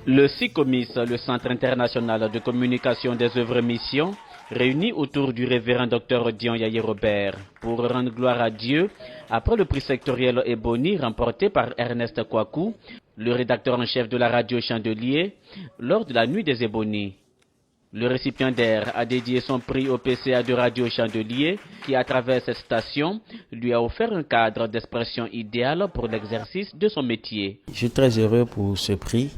Le CICOMIS, le Centre international de communication des œuvres missions, réuni autour du révérend Dr Dion Yaye Robert pour rendre gloire à Dieu après le prix sectoriel Ebony remporté par Ernest Kwaku, le rédacteur en chef de la radio Chandelier, lors de la nuit des Ebony. Le récipiendaire a dédié son prix au PCA de Radio Chandelier qui, à travers cette station, lui a offert un cadre d'expression idéal pour l'exercice de son métier. Je suis très heureux pour ce prix,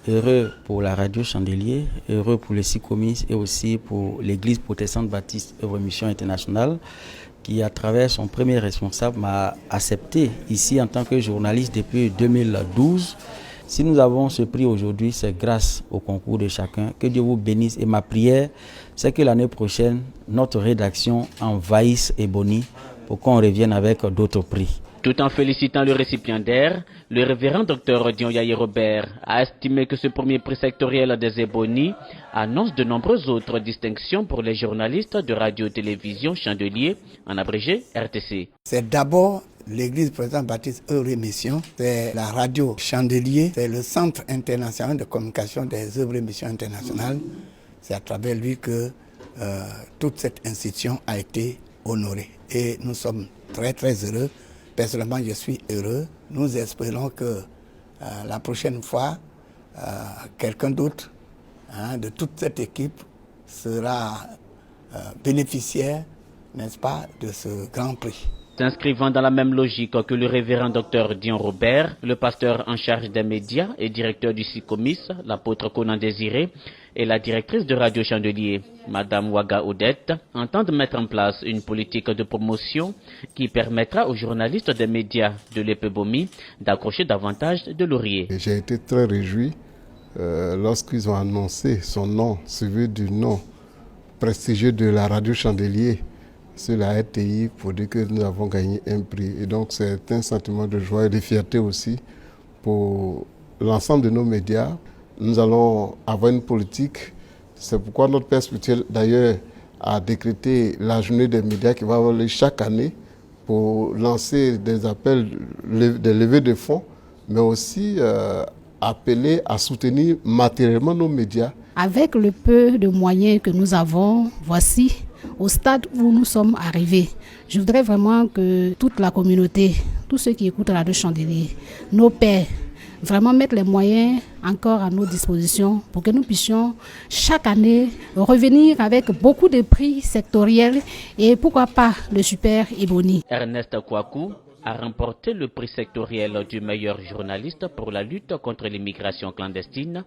heureux pour la Radio Chandelier, heureux pour le CICOMIS et aussi pour l'Église protestante baptiste Œuvre Mission Internationale qui, à travers son premier responsable, m'a accepté ici en tant que journaliste depuis 2012. Si nous avons ce prix aujourd'hui, c'est grâce au concours de chacun. Que Dieu vous bénisse. Et ma prière, c'est que l'année prochaine, notre rédaction envahisse Ebony pour qu'on revienne avec d'autres prix. Tout en félicitant le récipiendaire, le révérend Dr Dion Yaye Robert a estimé que ce premier prix sectoriel des Ebony annonce de nombreuses autres distinctions pour les journalistes de radio-télévision Chandelier, en abrégé RTC. C'est d'abord l'Église protestante baptiste Œuvre Mission, c'est la radio Chandelier, c'est le Centre international de communication des œuvres et missions internationales. C'est à travers lui que toute cette institution a été honorée. Et nous sommes très très heureux. Personnellement, je suis heureux. Nous espérons que la prochaine fois, quelqu'un d'autre de toute cette équipe sera bénéficiaire, n'est-ce pas, de ce grand prix. S'inscrivant dans la même logique que le révérend Dr Dion Robert, le pasteur en charge des médias et directeur du CICOMIS, l'apôtre Conan Désiré, et la directrice de Radio Chandelier, Madame Waga Odette, entendent mettre en place une politique de promotion qui permettra aux journalistes des médias de l'Epebomi d'accrocher davantage de lauriers. J'ai été très réjoui lorsqu'ils ont annoncé son nom, suivi du nom prestigieux de la Radio Chandelier sur la RTI pour dire que nous avons gagné un prix. Et donc c'est un sentiment de joie et de fierté aussi pour l'ensemble de nos médias. Nous allons avoir une politique. C'est pourquoi notre père spirituel d'ailleurs a décrété la journée des médias qui va avoir lieu chaque année pour lancer des appels, des levées de fonds, mais aussi appeler à soutenir matériellement nos médias. Avec le peu de moyens que nous avons, voici au stade où nous sommes arrivés. Je voudrais vraiment que toute la communauté, tous ceux qui écoutent la Radio Chandelier, nos pères, vraiment mettre les moyens encore à nos dispositions pour que nous puissions chaque année revenir avec beaucoup de prix sectoriels et pourquoi pas le Super Ebony. Ernest Kwaku a remporté le prix sectoriel du meilleur journaliste pour la lutte contre l'immigration clandestine,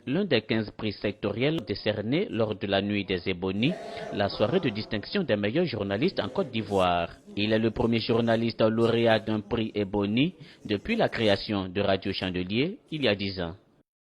l'un des 15 prix sectoriels décernés lors de la nuit des Ebony, la soirée de distinction des meilleurs journalistes en Côte d'Ivoire. Il est le premier journaliste lauréat d'un prix Ebony depuis la création de Radio Chandelier il y a 10 ans.